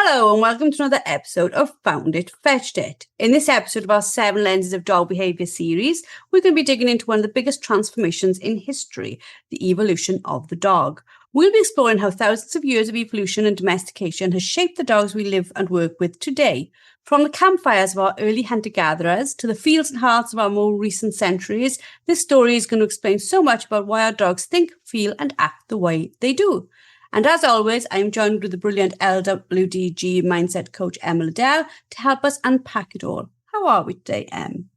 Hello and welcome to another episode of Found It, Fetched It. In this episode of our 7 Lenses of Dog Behaviour series, we're going to be digging into one of the biggest transformations in history, the evolution of the dog. We'll be exploring how thousands of years of evolution and domestication has shaped the dogs we live and work with today. From the campfires of our early hunter-gatherers to the fields and hearths of our more recent centuries, this story is going to explain so much about why our dogs think, feel and act the way they do. And as always, I'm joined with the brilliant LWDG mindset coach, Emma Liddell, to help us unpack it all. How are we today, Em?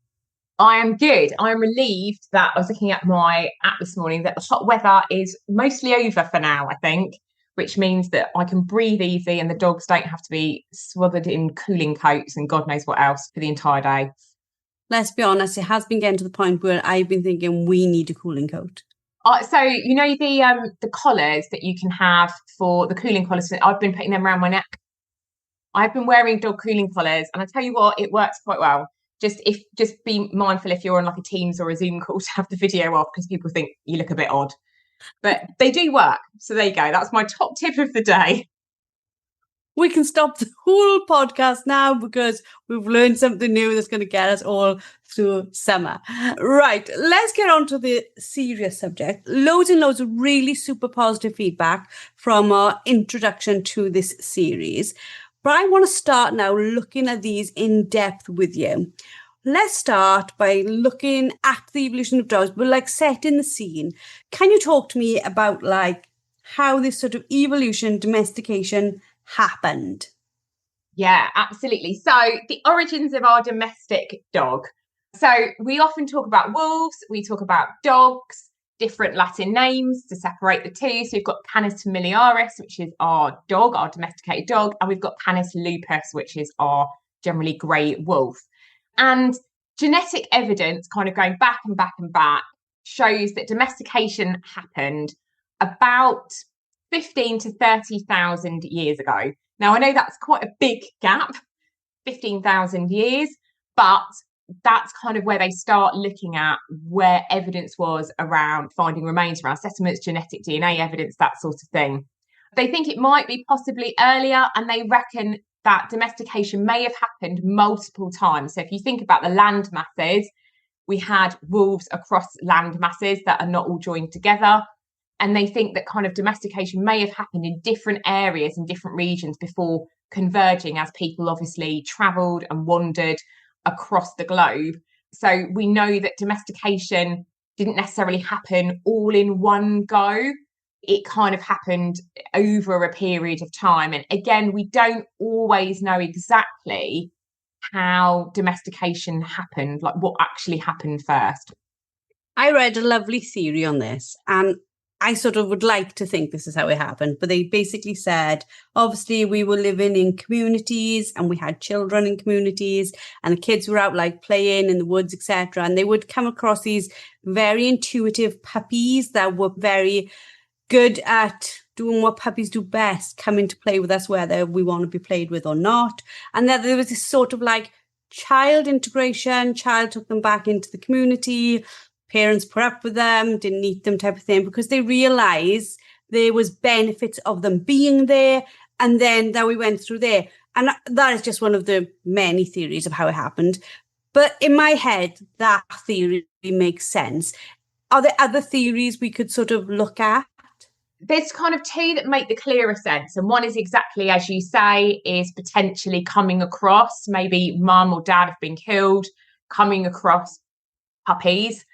I am good. I'm relieved that I was looking at my app this morning that the hot weather is mostly over for now, I think, which means that I can breathe easy and the dogs don't have to be swathered in cooling coats and God knows what else for the entire day. Let's be honest, it has been getting to the point where I've been thinking we need a cooling coat. So you know the collars that you can have for the cooling collars. I've been putting them around my neck. I've been wearing dog cooling collars, and I tell you what, it works quite well. Just be mindful if you're on like a Teams or a Zoom call to have the video off because people think you look a bit odd, but they do work. So there you go. That's my top tip of the day. We can stop the whole podcast now because we've learned something new that's going to get us all through summer. Right, let's get on to the serious subject. Loads and loads of really super positive feedback from our introduction to this series. But I want to start now looking at these in depth with you. Let's start by looking at the evolution of dogs, but like setting the scene. Can you talk to me about like how this sort of evolution, domestication happened? Yeah, absolutely. So the origins of our domestic dog. So we often talk about wolves, we talk about dogs, different Latin names to separate the two. So we've got Canis familiaris, which is our dog, our domesticated dog, and we've got Canis lupus, which is our generally grey wolf. And genetic evidence kind of going back and back and back shows that domestication happened about 15 to 30,000 years ago. Now, I know that's quite a big gap, 15,000 years, but that's kind of where they start looking at where evidence was around finding remains around settlements, genetic DNA evidence, that sort of thing. They think it might be possibly earlier, and they reckon that domestication may have happened multiple times. So if you think about the land masses, we had wolves across land masses that are not all joined together. And they think that kind of domestication may have happened in different areas and different regions before converging as people obviously travelled and wandered across the globe. So we know that domestication didn't necessarily happen all in one go. It kind of happened over a period of time. And again, we don't always know exactly how domestication happened, like what actually happened first. I read a lovely theory on this, and I sort of would like to think this is how it happened, but they basically said, obviously we were living in communities and we had children in communities and the kids were out like playing in the woods, etc. And they would come across these very intuitive puppies that were very good at doing what puppies do best, coming to play with us whether we want to be played with or not. And that there was this sort of like child integration, child took them back into the community, parents put up with them, didn't eat them type of thing, because they realised there was benefits of them being there, and then that we went through there. And that is just one of the many theories of how it happened. But in my head, that theory makes sense. Are there other theories we could sort of look at? There's kind of two that make the clearer sense. And one is exactly as you say, is potentially coming across, maybe mum or dad have been killed, coming across puppies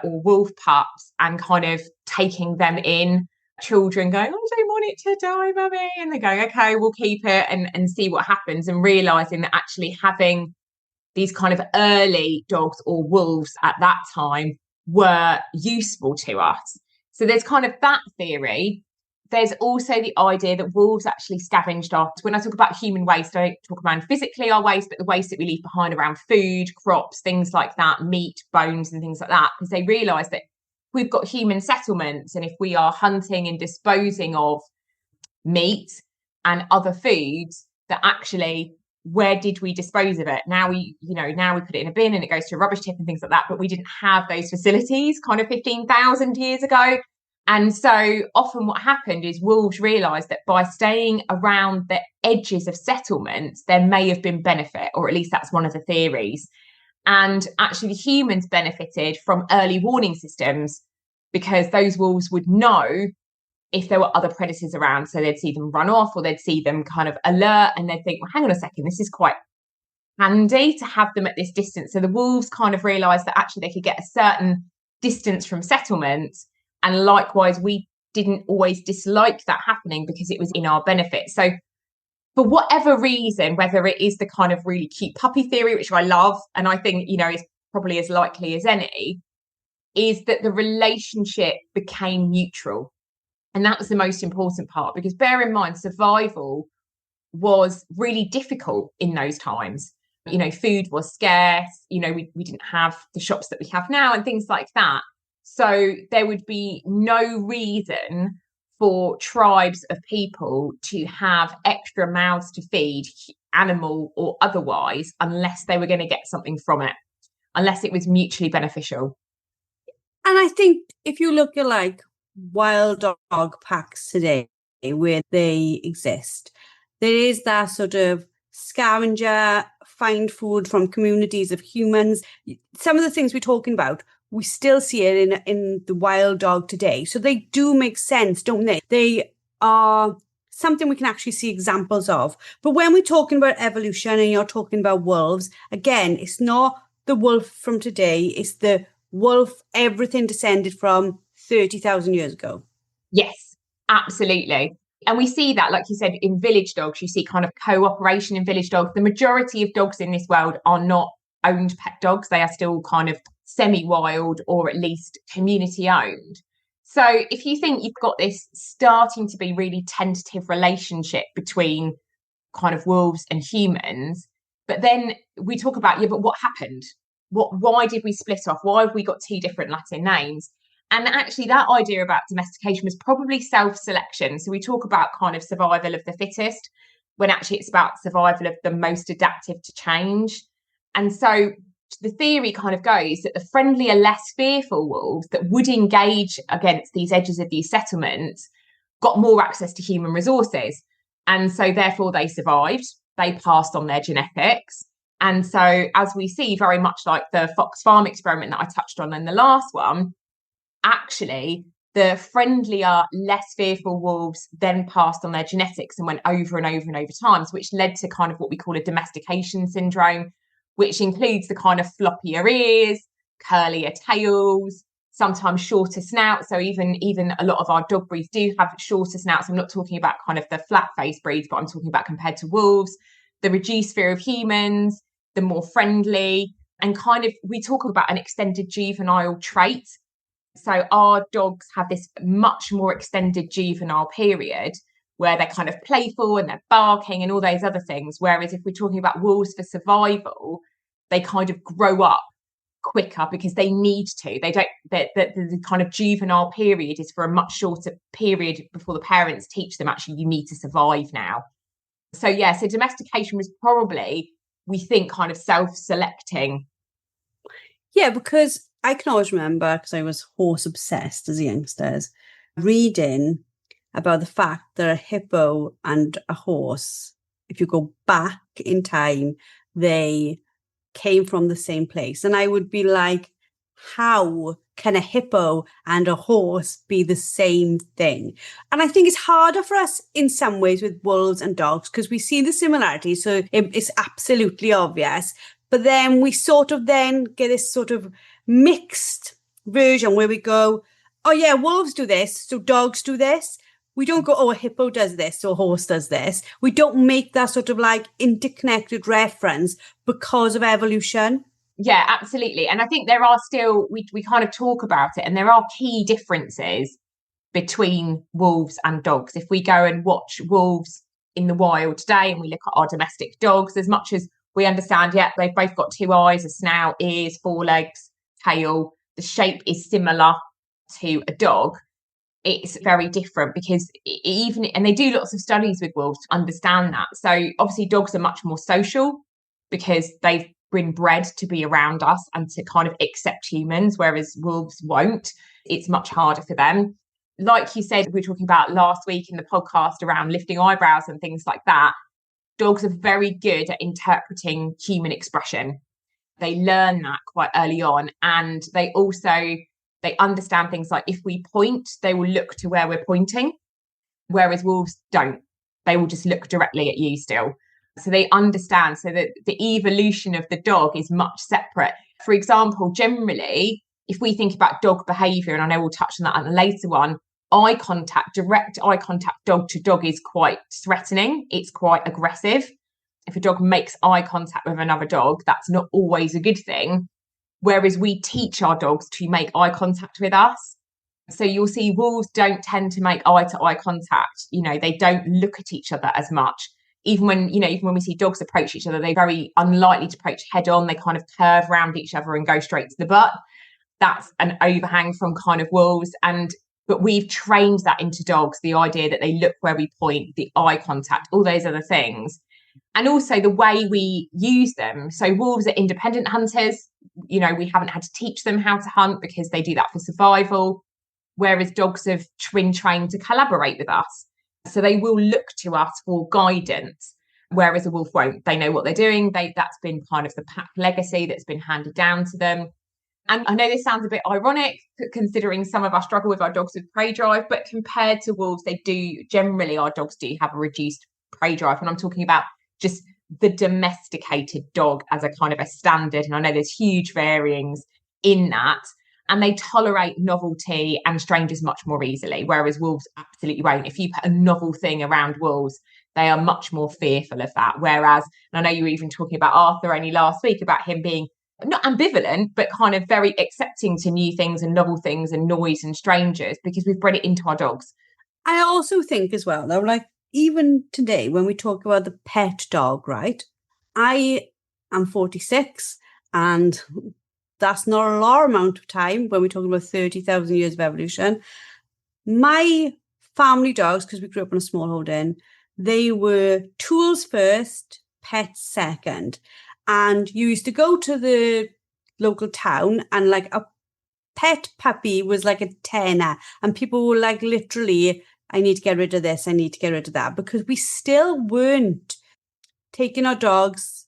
or wolf pups and kind of taking them in, children going, I don't want it to die, mummy, and they're going, okay, we'll keep it and see what happens, and realising that actually having these kind of early dogs or wolves at that time were useful to us. So there's kind of that theory. There's also the idea that wolves actually scavenged our, when I talk about human waste, I don't talk about physically our waste, but the waste that we leave behind around food, crops, things like that, meat, bones and things like that, because they realised that we've got human settlements, and if we are hunting and disposing of meat and other foods, that actually, where did we dispose of it? Now we put it in a bin and it goes to a rubbish tip and things like that, but we didn't have those facilities kind of 15,000 years ago. And so often what happened is wolves realised that by staying around the edges of settlements, there may have been benefit, or at least that's one of the theories. And actually, the humans benefited from early warning systems because those wolves would know if there were other predators around. So they'd see them run off, or they'd see them kind of alert, and they'd think, well, hang on a second, this is quite handy to have them at this distance. So the wolves kind of realised that actually they could get a certain distance from settlements. And likewise, we didn't always dislike that happening because it was in our benefit. So for whatever reason, whether it is the kind of really cute puppy theory, which I love, and I think, is probably as likely as any, is that the relationship became neutral. And that was the most important part, because bear in mind, survival was really difficult in those times. Food was scarce, we didn't have the shops that we have now and things like that. So there would be no reason for tribes of people to have extra mouths to feed, animal or otherwise, unless they were going to get something from it, unless it was mutually beneficial. And I think if you look at like wild dog packs today, where they exist, there is that sort of scavenger, find food from communities of humans. Some of the things we're talking about, we still see it in the wild dog today. So they do make sense, don't they? They are something we can actually see examples of. But when we're talking about evolution and you're talking about wolves, again, it's not the wolf from today. It's the wolf everything descended from 30,000 years ago. Yes, absolutely. And we see that, like you said, in village dogs, you see kind of cooperation in village dogs. The majority of dogs in this world are not owned pet dogs. They are still kind of semi-wild, or at least community owned. So if you think you've got this starting to be really tentative relationship between kind of wolves and humans, but then we talk about, but what happened? Why did we split off? Why have we got two different Latin names? And actually that idea about domestication was probably self-selection. So we talk about kind of survival of the fittest, when actually it's about survival of the most adaptive to change. And so the theory kind of goes that the friendlier, less fearful wolves that would engage against these edges of these settlements got more access to human resources. And so therefore they survived, they passed on their genetics. And so as we see, very much like the fox farm experiment that I touched on in the last one, actually the friendlier, less fearful wolves then passed on their genetics and went over and over and over times, which led to kind of what we call a domestication syndrome, which includes the kind of floppier ears, curlier tails, sometimes shorter snouts. So even a lot of our dog breeds do have shorter snouts. I'm not talking about kind of the flat-faced breeds, but I'm talking about compared to wolves, the reduced fear of humans, the more friendly, and kind of we talk about an extended juvenile trait. So our dogs have this much more extended juvenile period where they're kind of playful and they're barking and all those other things. Whereas if we're talking about wolves for survival, they kind of grow up quicker because they need to. They don't, the kind of juvenile period is for a much shorter period before the parents teach them, actually, you need to survive now. So yeah, so domestication was probably, we think, kind of self-selecting. Yeah, because I can always remember, because I was horse obsessed as a youngster, reading about the fact that a hippo and a horse, if you go back in time, they came from the same place. And I would be like, how can a hippo and a horse be the same thing? And I think it's harder for us in some ways with wolves and dogs because we see the similarities. So it's absolutely obvious. But then we sort of then get this sort of mixed version where we go, oh yeah, wolves do this, so dogs do this. We don't go, oh, a hippo does this, so a horse does this. We don't make that sort of like interconnected reference because of evolution. Yeah, absolutely. And I think there are still, we kind of talk about it, and there are key differences between wolves and dogs. If we go and watch wolves in the wild today and we look at our domestic dogs, as much as we understand, yeah, they've both got two eyes, a snout, ears, forelegs, tail, the shape is similar to a dog, it's very different because even, and they do lots of studies with wolves to understand that. So obviously dogs are much more social because they've been bred to be around us and to kind of accept humans, whereas wolves won't. It's much harder for them. like you said, we were talking about last week in the podcast around lifting eyebrows and things like that. Dogs are very good at interpreting human expression. They learn that quite early on. And they understand things like if we point, they will look to where we're pointing, whereas wolves don't. They will just look directly at you still. So they understand. So that the evolution of the dog is much separate. For example, generally, if we think about dog behaviour, and I know we'll touch on that on a later one, direct eye contact, dog to dog is quite threatening. It's quite aggressive. If a dog makes eye contact with another dog, that's not always a good thing. Whereas we teach our dogs to make eye contact with us. So you'll see wolves don't tend to make eye to eye contact. They don't look at each other as much. Even when we see dogs approach each other, they're very unlikely to approach head on. They kind of curve around each other and go straight to the butt. That's an overhang from kind of wolves. But we've trained that into dogs, the idea that they look where we point, the eye contact, all those other things. And also the way we use them. So wolves are independent hunters. We haven't had to teach them how to hunt because they do that for survival. Whereas dogs have been trained to collaborate with us. So they will look to us for guidance, whereas a wolf won't. They know what they're doing. That's been kind of the pack legacy that's been handed down to them. And I know this sounds a bit ironic, considering some of us struggle with our dogs with prey drive, but compared to wolves, our dogs do have a reduced prey drive. And I'm talking about just the domesticated dog as a kind of a standard. And I know there's huge varyings in that. And they tolerate novelty and strangers much more easily, whereas wolves absolutely won't. If you put a novel thing around wolves, they are much more fearful of that. Whereas, and I know you were even talking about Arthur only last week, about him being not ambivalent, but kind of very accepting to new things and novel things and noise and strangers, because we've bred it into our dogs. I also think as well, though, like even today when we talk about the pet dog, right? I am 46 and that's not a large amount of time when we're talking about 30,000 years of evolution. My family dogs, because we grew up on a small holding, they were tools first, pets second. And you used to go to the local town and like a pet puppy was like a tenner. And people were like, literally, I need to get rid of this. I need to get rid of that. Because we still weren't taking our dogs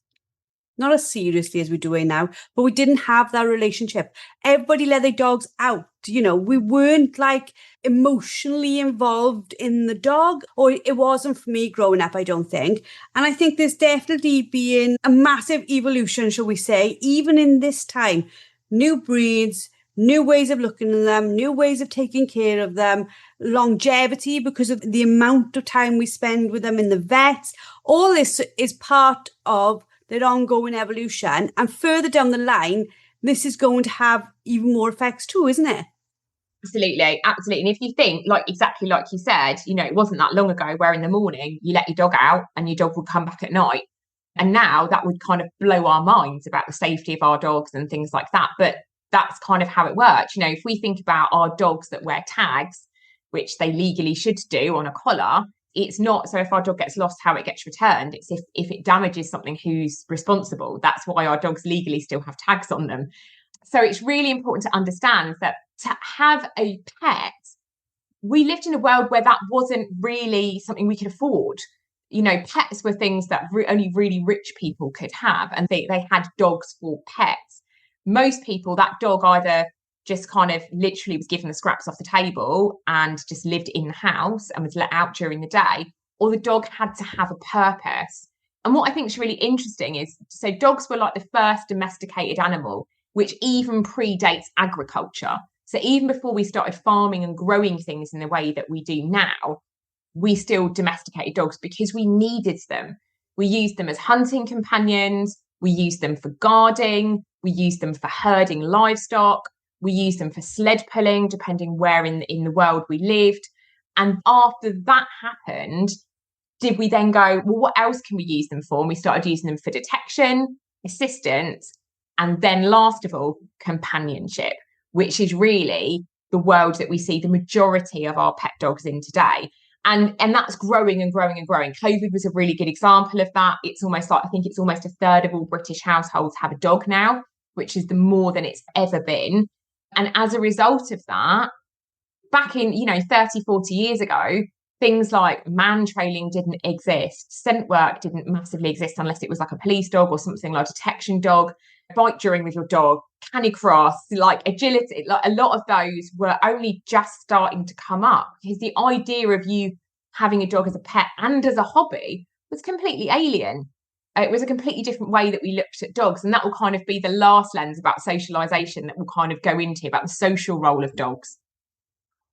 not as seriously as we're doing now, but we didn't have that relationship. Everybody let their dogs out. We weren't like emotionally involved in the dog, or it wasn't for me growing up, I don't think. And I think there's definitely been a massive evolution, shall we say, even in this time. New breeds, new ways of looking at them, new ways of taking care of them, longevity because of the amount of time we spend with them in the vets. All this is part of their ongoing evolution, and further down the line this is going to have even more effects too, isn't it? Absolutely. And if you think, exactly like you said, it wasn't that long ago where in the morning you let your dog out and your dog would come back at night, and now that would kind of blow our minds about the safety of our dogs and things like that. But that's kind of how it works. If we think about our dogs that wear tags, which they legally should do on a collar, it's not so if our dog gets lost, how it gets returned. It's if it damages something, who's responsible. That's why our dogs legally still have tags on them. So it's really important to understand that to have a pet, we lived in a world where that wasn't really something we could afford. Pets were things that only really rich people could have, and they had dogs for pets. Most people, that dog either just kind of literally was given the scraps off the table and just lived in the house and was let out during the day, or the dog had to have a purpose. And what I think is really interesting is, so dogs were like the first domesticated animal, which even predates agriculture. So even before we started farming and growing things in the way that we do now, we still domesticated dogs because we needed them. We used them as hunting companions. We used them for guarding. We used them for herding livestock. We used them for sled pulling, depending where in the world we lived. And after that happened, did we then go, well, what else can we use them for? And we started using them for detection, assistance, and then last of all, companionship, which is really the world that we see the majority of our pet dogs in today. And that's growing and growing and growing. COVID was a really good example of that. It's almost like, I think it's almost a third of all British households have a dog now, which is more than it's ever been. And as a result of that, back in, 30, 40 years ago, things like man trailing didn't exist. Scent work didn't massively exist unless it was like a police dog or something like a detection dog. Bike during with your dog, canicross, like agility, like a lot of those were only just starting to come up, because the idea of you having a dog as a pet and as a hobby was completely alien. It was a completely different way that we looked at dogs. And that will kind of be the last lens about socialization that we'll kind of go into, about the social role of dogs.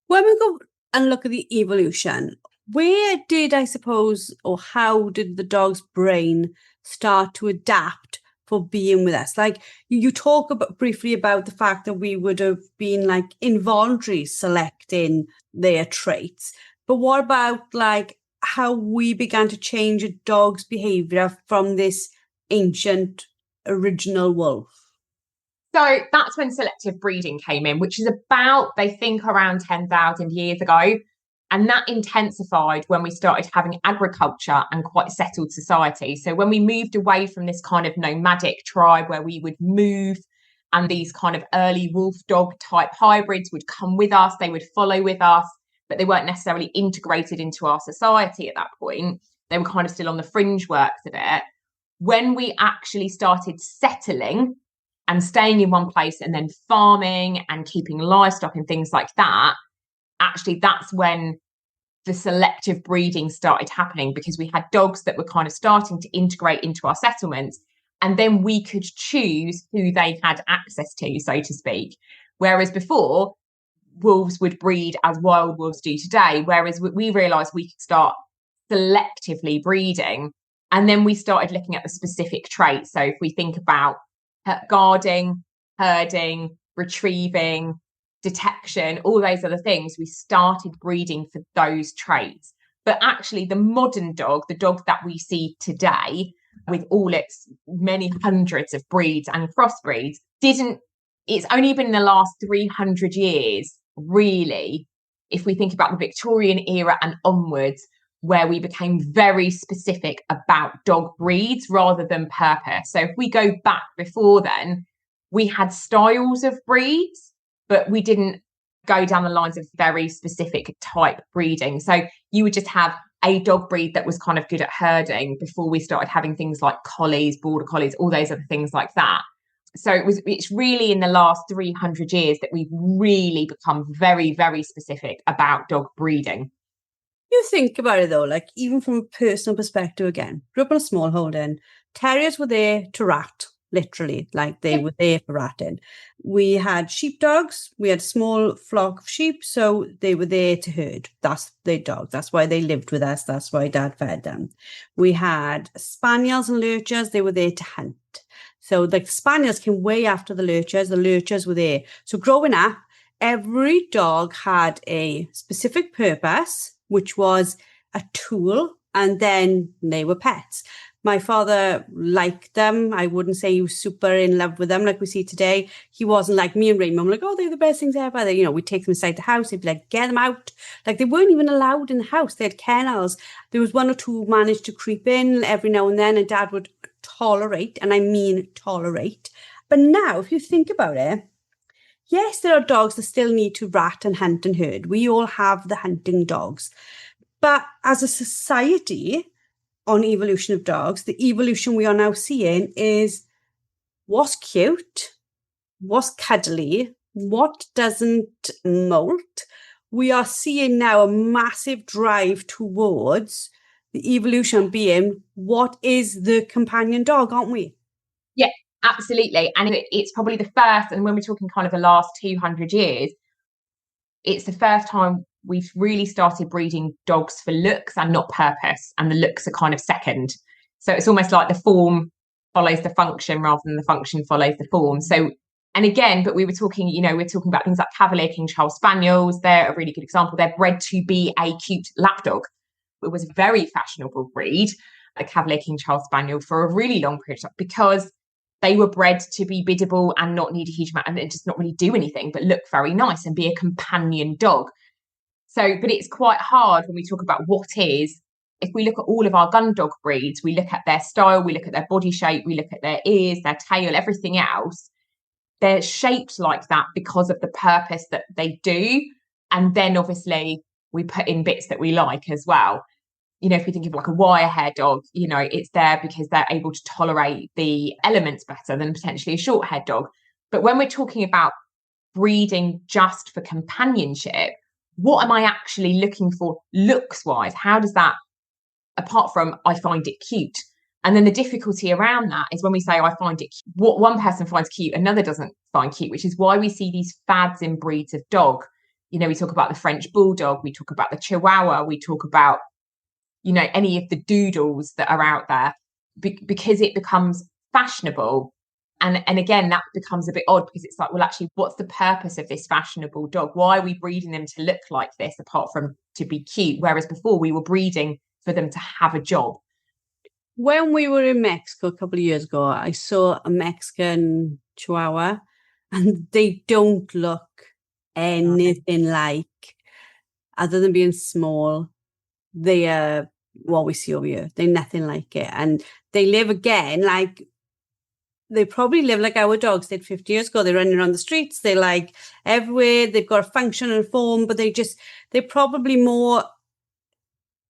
When we go and look at the evolution, where did, I suppose, or how did the dog's brain start to adapt for being with us? Like you talk about briefly about the fact that we would have been like involuntary selecting their traits. But what about like how we began to change a dog's behavior from this ancient original wolf? So that's when selective breeding came in, which is about, they think, around 10,000 years ago. And that intensified when we started having agriculture and quite settled society. So when we moved away from this kind of nomadic tribe where we would move, and these kind of early wolf dog type hybrids would come with us, they would follow with us, but they weren't necessarily integrated into our society at that point. They were kind of still on the fringe works of it. When we actually started settling and staying in one place and then farming and keeping livestock and things like that, actually that's when the selective breeding started happening, because we had dogs that were kind of starting to integrate into our settlements, and then we could choose who they had access to, so to speak. Whereas before, wolves would breed as wild wolves do today, whereas we realised we could start selectively breeding, and then we started looking at the specific traits. So if we think about guarding, herding, retrieving, detection, all those other things, we started breeding for those traits. But actually the modern dog, the dog that we see today, with all its many hundreds of breeds and crossbreeds, it's only been in the last 300 years, really, if we think about the Victorian era and onwards, where we became very specific about dog breeds rather than purpose. So if we go back before then, we had styles of breeds, but we didn't go down the lines of very specific type breeding. So you would just have a dog breed that was kind of good at herding before we started having things like collies, border collies, all those other things like that. So it's really in the last 300 years that we've really become very, very specific about dog breeding. You think about it though, like even from a personal perspective again, grew up in a small holding, terriers were there to rat, literally, like they were there for ratting. We had sheepdogs, we had a small flock of sheep, so they were there to herd. That's their dogs. That's why they lived with us. That's why Dad fed them. We had spaniels and lurchers, they were there to hunt. So the spaniels came way after the lurchers were there. So growing up, every dog had a specific purpose, which was a tool, and then they were pets. My father liked them. I wouldn't say he was super in love with them like we see today. He wasn't like me and Raymond, like, oh, they're the best things ever. We'd take them inside the house. He'd be like, get them out. Like they weren't even allowed in the house. They had kennels. There was one or two who managed to creep in every now and then, and Dad would tolerate, and I mean tolerate. But now, if you think about it, yes, there are dogs that still need to rat and hunt and herd. We all have the hunting dogs. But as a society, on evolution of dogs, the evolution we are now seeing is what's cute, what's cuddly, what doesn't molt. We are seeing now a massive drive towards the evolution being what is the companion dog, aren't we? Yeah. Absolutely. And it's probably the first, and when we're talking kind of the last 200 years, it's the first time we've really started breeding dogs for looks and not purpose. And the looks are kind of second. So it's almost like the form follows the function rather than the function follows the form. So, and again, but we were talking, we're talking about things like Cavalier King Charles Spaniels. They're a really good example. They're bred to be a cute lapdog. It was a very fashionable breed, a Cavalier King Charles Spaniel, for a really long period of time, because they were bred to be biddable and not need a huge amount, and just not really do anything but look very nice and be a companion dog. So, but it's quite hard when we talk about what is. If we look at all of our Gundog breeds, we look at their style, we look at their body shape, we look at their ears, their tail, everything else. They're shaped like that because of the purpose that they do. And then obviously we put in bits that we like as well. If we think of like a wire hair dog, it's there because they're able to tolerate the elements better than potentially a short haired dog. But when we're talking about breeding just for companionship, what am I actually looking for looks wise? How does that, apart from I find it cute? And then the difficulty around that is when we say I find it cute, what one person finds cute, another doesn't find cute, which is why we see these fads in breeds of dog. We talk about the French bulldog, we talk about the Chihuahua, we talk about, any of the doodles that are out there, because it becomes fashionable. And again, that becomes a bit odd because it's like, well, actually, what's the purpose of this fashionable dog? Why are we breeding them to look like this apart from to be cute? Whereas before we were breeding for them to have a job. When we were in Mexico a couple of years ago, I saw a Mexican Chihuahua and they don't look anything like, other than being small, they are what we see over here. They're nothing like it. And they live again, like, they probably live like our dogs did 50 years ago. They're running around the streets. They're like everywhere. They've got a function and form, but they're probably more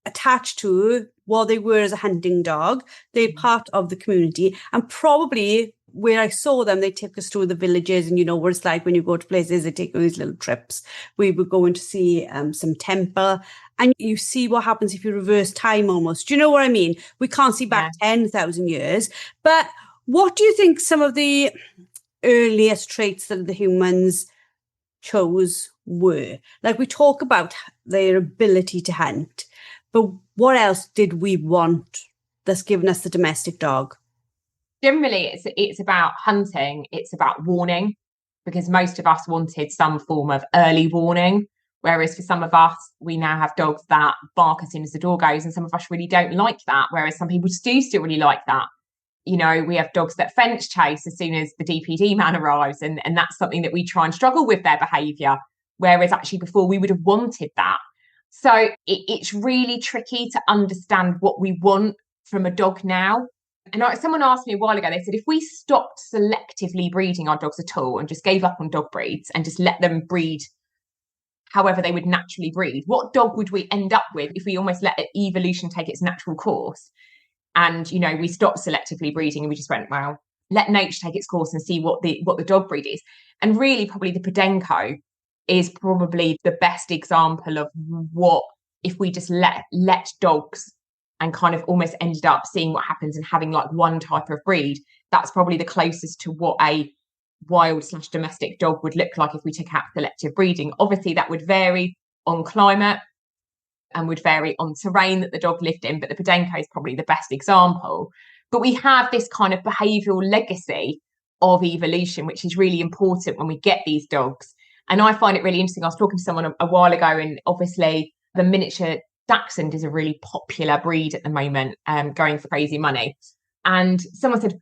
attached to what they were as a hunting dog. They're part of the community. And probably where I saw them, they take us through the villages, and what it's like when you go to places, they take these little trips. We were going to see some temple, and you see what happens if you reverse time almost. Do you know what I mean? We can't see back 10,000 years. But what do you think some of the earliest traits that the humans chose were? Like, we talk about their ability to hunt, but what else did we want that's given us the domestic dog? Generally, it's about hunting. It's about warning, because most of us wanted some form of early warning. Whereas for some of us, we now have dogs that bark as soon as the door goes, and some of us really don't like that. Whereas some people do still really like that. We have dogs that fence chase as soon as the DPD man arrives, and that's something that we try and struggle with their behaviour. Whereas actually before we would have wanted that. So it's really tricky to understand what we want from a dog now. And someone asked me a while ago, they said, if we stopped selectively breeding our dogs at all and just gave up on dog breeds and just let them breed however they would naturally breed, what dog would we end up with if we almost let evolution take its natural course? And, we stopped selectively breeding and we just went, well, let nature take its course and see what the dog breed is. And really, probably the Podenco is probably the best example of what, if we just let dogs and kind of almost ended up seeing what happens and having like one type of breed, that's probably the closest to what a wild/domestic dog would look like if we took out selective breeding. Obviously, that would vary on climate and would vary on terrain that the dog lived in, but the Podenco is probably the best example. But we have this kind of behavioural legacy of evolution, which is really important when we get these dogs. And I find it really interesting. I was talking to someone a while ago, and obviously the miniature Dachshund is a really popular breed at the moment, going for crazy money. And someone said,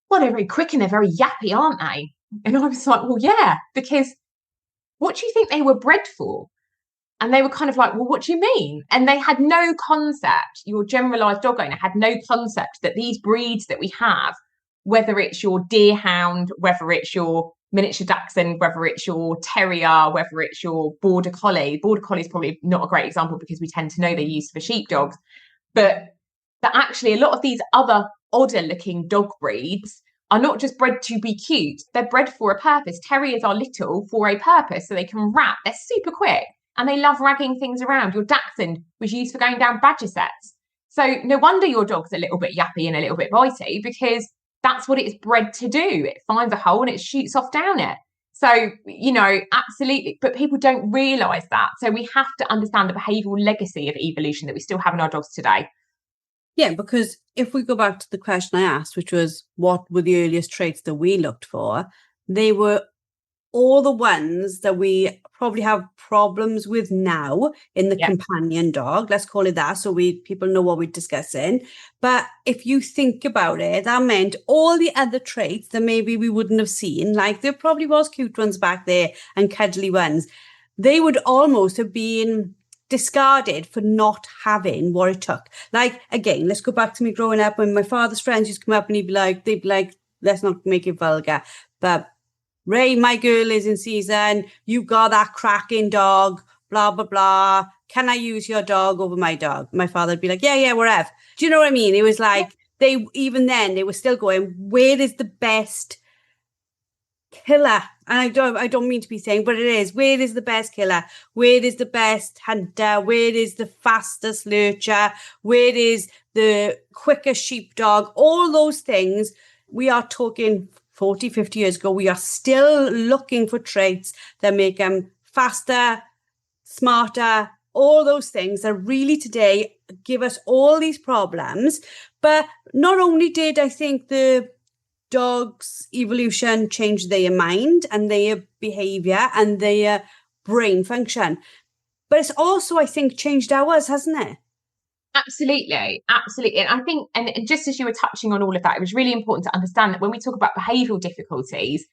well, they're very quick and they're very yappy, aren't they? And I was like, well, yeah, because what do you think they were bred for? And they were kind of like, well, what do you mean? And they had no concept, your generalised dog owner had no concept that these breeds that we have, whether it's your deerhound, whether it's your miniature Dachshund, whether it's your terrier, whether it's your border collie. Border collie is probably not a great example because we tend to know they're used for sheepdogs, but that actually a lot of these other odder looking dog breeds are not just bred to be cute, they're bred for a purpose. Terriers are little for a purpose, so they can rap, they're super quick, and they love ragging things around. Your Dachshund was used for going down badger sets. So no wonder your dog's a little bit yappy and a little bit bitey, because that's what it's bred to do. It finds a hole and it shoots off down it. So, absolutely. But people don't realise that. So we have to understand the behavioural legacy of evolution that we still have in our dogs today. Yeah, because if we go back to the question I asked, which was what were the earliest traits that we looked for, they were all the ones that we probably have problems with now in the companion dog. Let's call it that, so people know what we're discussing. But if you think about it, that meant all the other traits that maybe we wouldn't have seen, like there probably was cute ones back there and cuddly ones, they would almost have been discarded for not having what it took. Like, again, let's go back to me growing up when my father's friends used to come up and they'd be like, let's not make it vulgar, but Ray, my girl is in season. You got that cracking dog, blah, blah, blah. Can I use your dog over my dog? My father'd be like, yeah, wherever. Do you know what I mean? It was like, even then, they were still going, where is the best killer? And I don't mean to be saying, but it is. Where is the best killer? Where is the best hunter? Where is the fastest lurcher? Where is the quickest sheepdog? All those things. We are talking 40, 50 years ago. We are still looking for traits that make them faster, smarter, all those things that really today give us all these problems. But not only did I think the dogs' evolution change their mind and their behavior and their brain function, but it's also, I think, changed ours, hasn't it? Absolutely. And I think, and just as you were touching on all of that, it was really important to understand that when we talk about behavioural difficulties,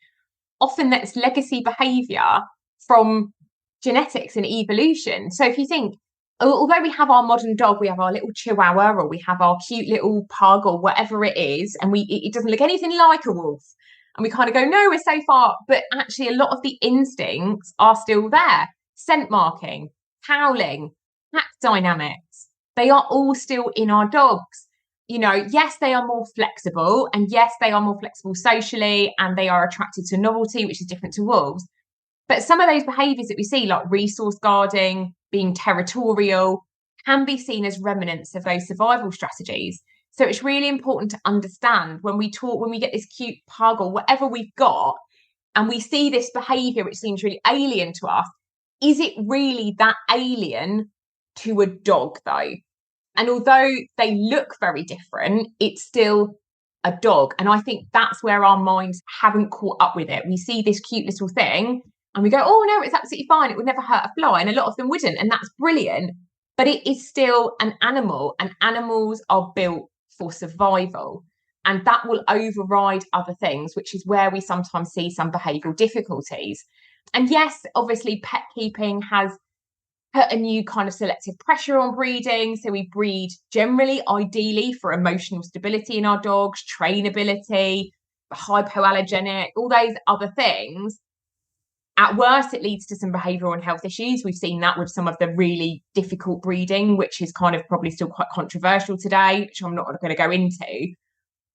often that's legacy behaviour from genetics and evolution. So if you think, although we have our modern dog, we have our little chihuahua, or we have our cute little pug, or whatever it is, and it doesn't look anything like a wolf, and we kind of go, no, we're so far, but actually a lot of the instincts are still there. Scent marking, howling, pack dynamics, they are all still in our dogs. Yes, they are more flexible, and yes, they are more flexible socially, and they are attracted to novelty, which is different to wolves. But some of those behaviours that we see, like resource guarding, being territorial, can be seen as remnants of those survival strategies. So it's really important to understand when we get this cute pug or whatever we've got, and we see this behaviour which seems really alien to us, is it really that alien to a dog though? And although they look very different, it's still a dog. And I think that's where our minds haven't caught up with it. We see this cute little thing and we go, oh no, it's absolutely fine, it would never hurt a fly. And a lot of them wouldn't, and that's brilliant. But it is still an animal, and animals are built for survival. And that will override other things, which is where we sometimes see some behavioural difficulties. And yes, obviously pet keeping has put a new kind of selective pressure on breeding. So we breed generally, ideally, for emotional stability in our dogs, trainability, hypoallergenic, all those other things. At worst, it leads to some behavioural and health issues. We've seen that with some of the really difficult breeding, which is kind of probably still quite controversial today, which I'm not going to go into.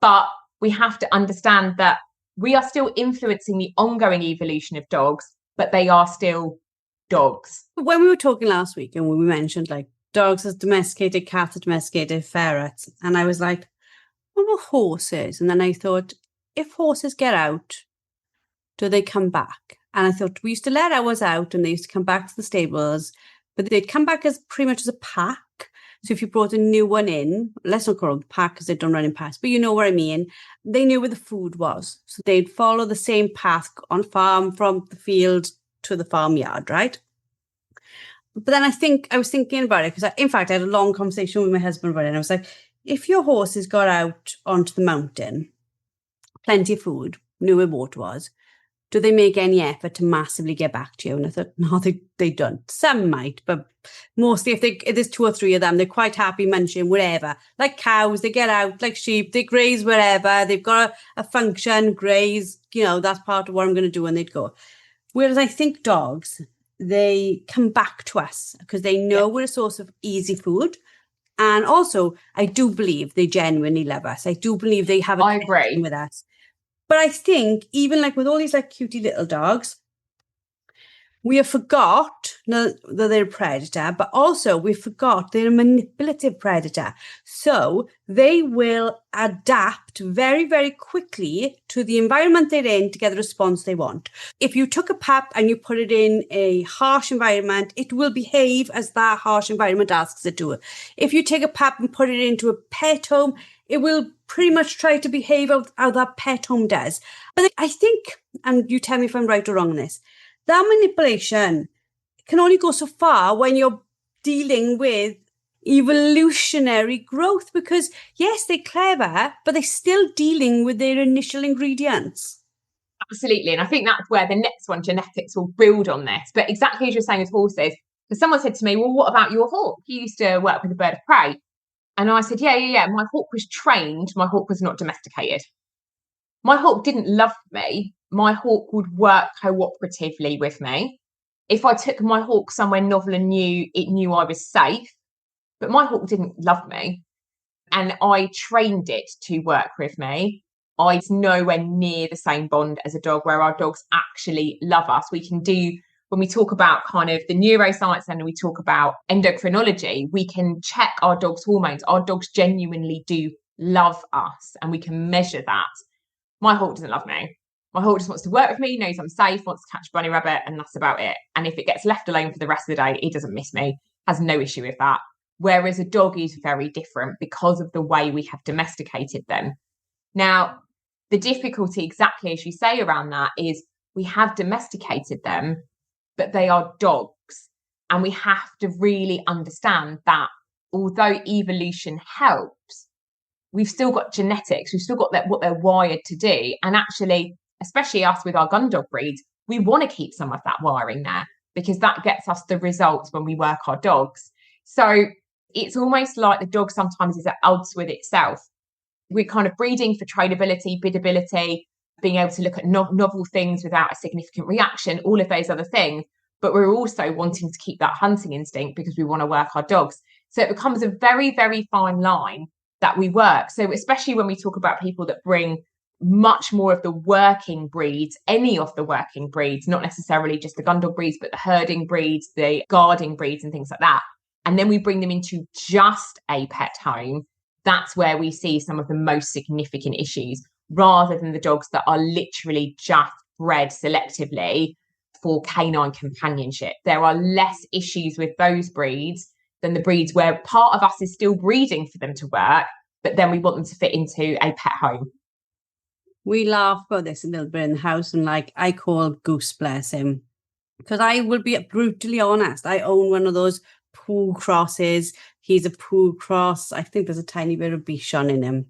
But we have to understand that we are still influencing the ongoing evolution of dogs, but they are still dogs. When we were talking last week and we mentioned like dogs as domesticated, cats as domesticated, ferrets, and I was like, what about horses? And then I thought, if horses get out, do they come back? And I thought, we used to let ours out and they used to come back to the stables, but they'd come back as pretty much as a pack. So if you brought a new one in, let's not call them pack because they don't run in packs, but you know what I mean. They knew where the food was. So they'd follow the same path on farm from the field to the farmyard, right? But then I was thinking about it because in fact, I had a long conversation with my husband about it. And I was like, if your horses got out onto the mountain, plenty of food, knew where water was, do they make any effort to massively get back to you? And I thought, no, they don't. Some might, but mostly if there's 2 or 3 of them, they're quite happy munching wherever. Like cows, they get out. Like sheep, they graze wherever. They've got a function, graze. That's part of what I'm going to do, and they'd go. Whereas I think dogs, they come back to us because they know we're a source of easy food. And also, I do believe they genuinely love us. I do believe they have a connection with us. But I think even like with all these like cutie little dogs, we have forgot that they're a predator, but also we forgot they're a manipulative predator. So they will adapt very, very quickly to the environment they're in to get the response they want. If you took a pup and you put it in a harsh environment, it will behave as that harsh environment asks it to. If you take a pup and put it into a pet home, it will pretty much try to behave how that pet home does. But I think, and you tell me if I'm right or wrong on this, that manipulation can only go so far when you're dealing with evolutionary growth, because yes, they're clever, but they're still dealing with their initial ingredients. Absolutely. And I think that's where the next one, genetics, will build on this. But exactly as you're saying with horses, because someone said to me, well, what about your hawk? You used to work with a bird of prey. And I said, yeah. My hawk was trained. My hawk was not domesticated. My hawk didn't love me my hawk would work cooperatively with me. If I took my hawk somewhere novel and new, it knew I was safe, but my hawk didn't love me. And I trained it to work with me. It's nowhere near the same bond as a dog where our dogs actually love us. We can do, when we talk about kind of the neuroscience and we talk about endocrinology, we can check our dog's hormones. Our dogs genuinely do love us and we can measure that. My hawk doesn't love me. My hawk just wants to work with me, knows I'm safe, wants to catch a bunny rabbit, and that's about it. And if it gets left alone for the rest of the day, it doesn't miss me, has no issue with that. Whereas a dog is very different because of the way we have domesticated them. Now, the difficulty, exactly as you say around that, is we have domesticated them, but they are dogs. And we have to really understand that although evolution helps, we've still got genetics, we've still got what they're wired to do. And actually, especially us with our Gundog breed, we want to keep some of that wiring there because that gets us the results when we work our dogs. So it's almost like the dog sometimes is at odds with itself. We're kind of breeding for trainability, biddability, being able to look at novel things without a significant reaction, all of those other things. But we're also wanting to keep that hunting instinct because we want to work our dogs. So it becomes a very, very fine line that we work. So especially when we talk about people that bring much more of the working breeds, any of the working breeds, not necessarily just the Gundog breeds, but the herding breeds, the guarding breeds and things like that. And then we bring them into just a pet home. That's where we see some of the most significant issues, rather than the dogs that are literally just bred selectively for canine companionship. There are less issues with those breeds than the breeds where part of us is still breeding for them to work, but then we want them to fit into a pet home. We laugh about this a little bit in the house, and like I call Goose, bless him, because I will be brutally honest. I own one of those poo crosses. He's a poo cross. I think there's a tiny bit of Bichon in him.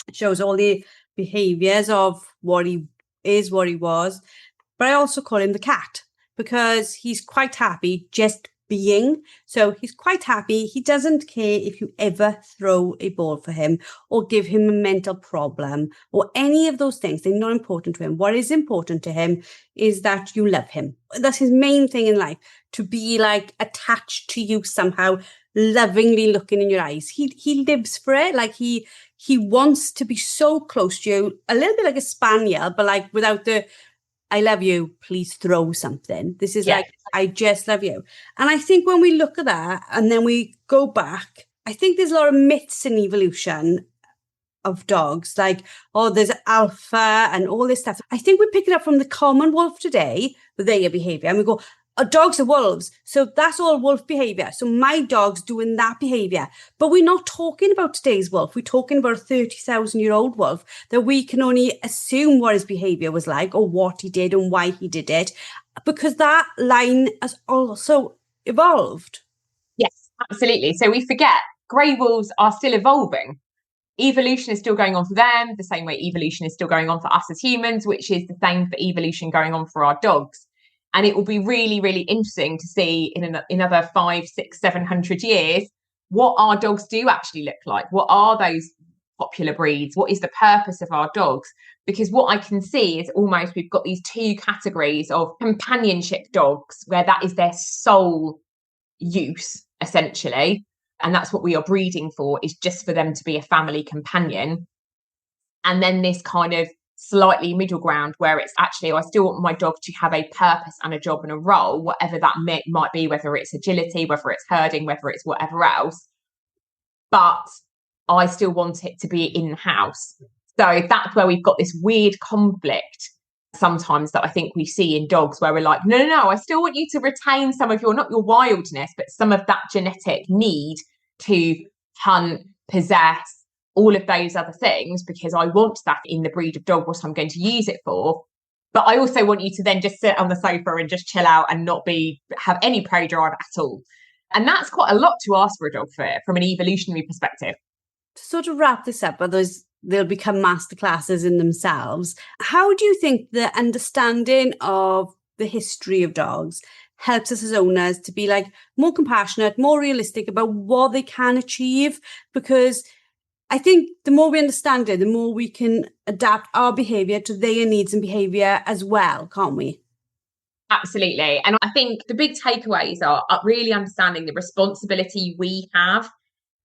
It shows all the behaviours of what he is, what he was. But I also call him the cat because he's quite happy just being. So he's quite happy. He doesn't care if you ever throw a ball for him or give him a mental problem or any of those things. They're not important to him. What is important to him is that you love him. That's his main thing in life, to be like attached to you somehow, lovingly looking in your eyes. He lives for it. Like he wants to be so close to you, a little bit like a spaniel, but like without the I love you, please throw something. This is like, I just love you. And I think when we look at that and then we go back, I think there's a lot of myths in evolution of dogs, like, oh, there's alpha and all this stuff. I think we pick it up from the common wolf today, their behavior, and we go, dogs are wolves. So that's all wolf behavior. So my dog's doing that behavior. But we're not talking about today's wolf. We're talking about a 30,000-year-old wolf that we can only assume what his behavior was like or what he did and why he did it, because that line has also evolved. Yes, absolutely. So we forget grey wolves are still evolving. Evolution is still going on for them, the same way evolution is still going on for us as humans, which is the same for evolution going on for our dogs. And it will be really, really interesting to see in another 500, 600, 700 years what our dogs do actually look like. What are those popular breeds? What is the purpose of our dogs? Because what I can see is almost we've got these two categories of companionship dogs where that is their sole use, essentially. And that's what we are breeding for, is just for them to be a family companion. And then this kind of slightly middle ground where it's actually, I still want my dog to have a purpose and a job and a role, whatever that might be, whether it's agility, whether it's herding, whether it's whatever else. But I still want it to be in-house. So that's where we've got this weird conflict sometimes that I think we see in dogs where we're like, no, I still want you to retain some of your, not your wildness, but some of that genetic need to hunt, possess, all of those other things, because I want that in the breed of dog, what I'm going to use it for. But I also want you to then just sit on the sofa and just chill out and not have any prey drive at all. And that's quite a lot to ask for a dog from an evolutionary perspective. To sort of wrap this up, they'll become masterclasses in themselves. How do you think the understanding of the history of dogs helps us as owners to be like more compassionate, more realistic about what they can achieve? Because I think the more we understand it, the more we can adapt our behaviour to their needs and behaviour as well, can't we? Absolutely. And I think the big takeaways are really understanding the responsibility we have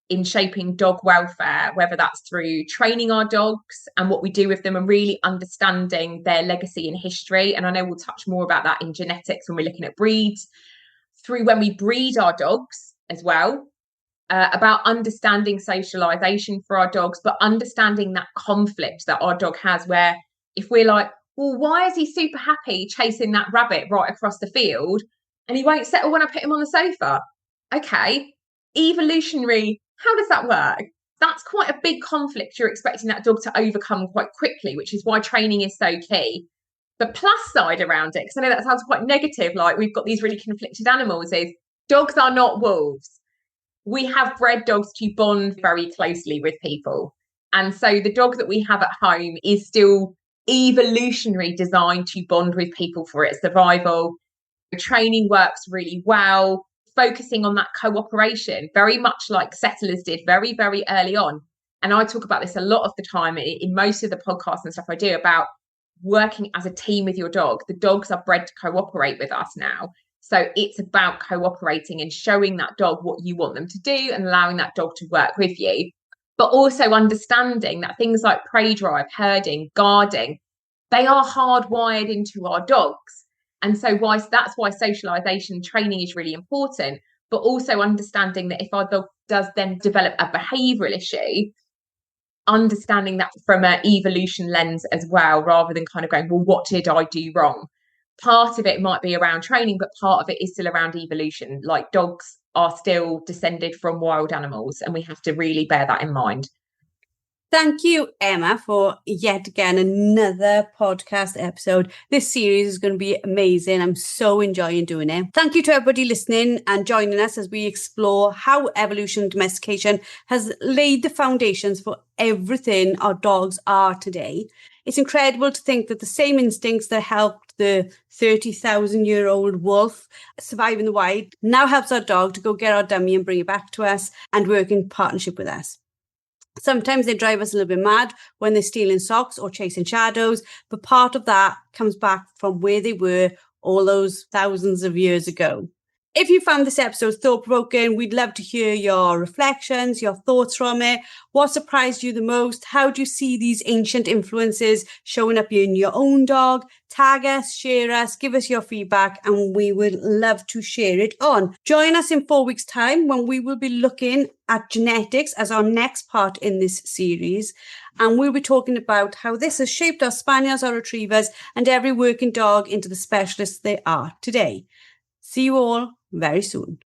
in shaping dog welfare, whether that's through training our dogs and what we do with them and really understanding their legacy and history. And I know we'll touch more about that in genetics when we're looking at breeds, through when we breed our dogs as well, about understanding socialization for our dogs, but understanding that conflict that our dog has, where if we're like, well, why is he super happy chasing that rabbit right across the field and he won't settle when I put him on the sofa? Okay, evolutionary, how does that work? That's quite a big conflict you're expecting that dog to overcome quite quickly, which is why training is so key. The plus side around it, because I know that sounds quite negative, like we've got these really conflicted animals, is dogs are not wolves. We have bred dogs to bond very closely with people. And so the dog that we have at home is still evolutionary designed to bond with people for its survival. The training works really well, focusing on that cooperation, very much like settlers did very, very early on. And I talk about this a lot of the time in most of the podcasts and stuff I do about working as a team with your dog. The dogs are bred to cooperate with us now. So it's about cooperating and showing that dog what you want them to do and allowing that dog to work with you. But also understanding that things like prey drive, herding, guarding, they are hardwired into our dogs. And so that's why socialization training is really important, but also understanding that if our dog does then develop a behavioral issue, understanding that from an evolution lens as well, rather than kind of going, well, what did I do wrong? Part of it might be around training, but part of it is still around evolution. Like dogs are still descended from wild animals, and we have to really bear that in mind. Thank you, Emma, for yet again another podcast episode. This series is going to be amazing. I'm so enjoying doing it. Thank you to everybody listening and joining us as we explore how evolution and domestication has laid the foundations for everything our dogs are today. It's incredible to think that the same instincts that helped the 30,000-year-old wolf survive in the wild now helps our dog to go get our dummy and bring it back to us and work in partnership with us. Sometimes they drive us a little bit mad when they're stealing socks or chasing shadows, but part of that comes back from where they were all those thousands of years ago. If you found this episode thought-provoking, we'd love to hear your reflections, your thoughts from it. What surprised you the most? How do you see these ancient influences showing up in your own dog? Tag us, share us, give us your feedback, and we would love to share it on. Join us in 4 weeks' time when we will be looking at genetics as our next part in this series. And we'll be talking about how this has shaped our spaniels, our retrievers, and every working dog into the specialists they are today. See you all very soon.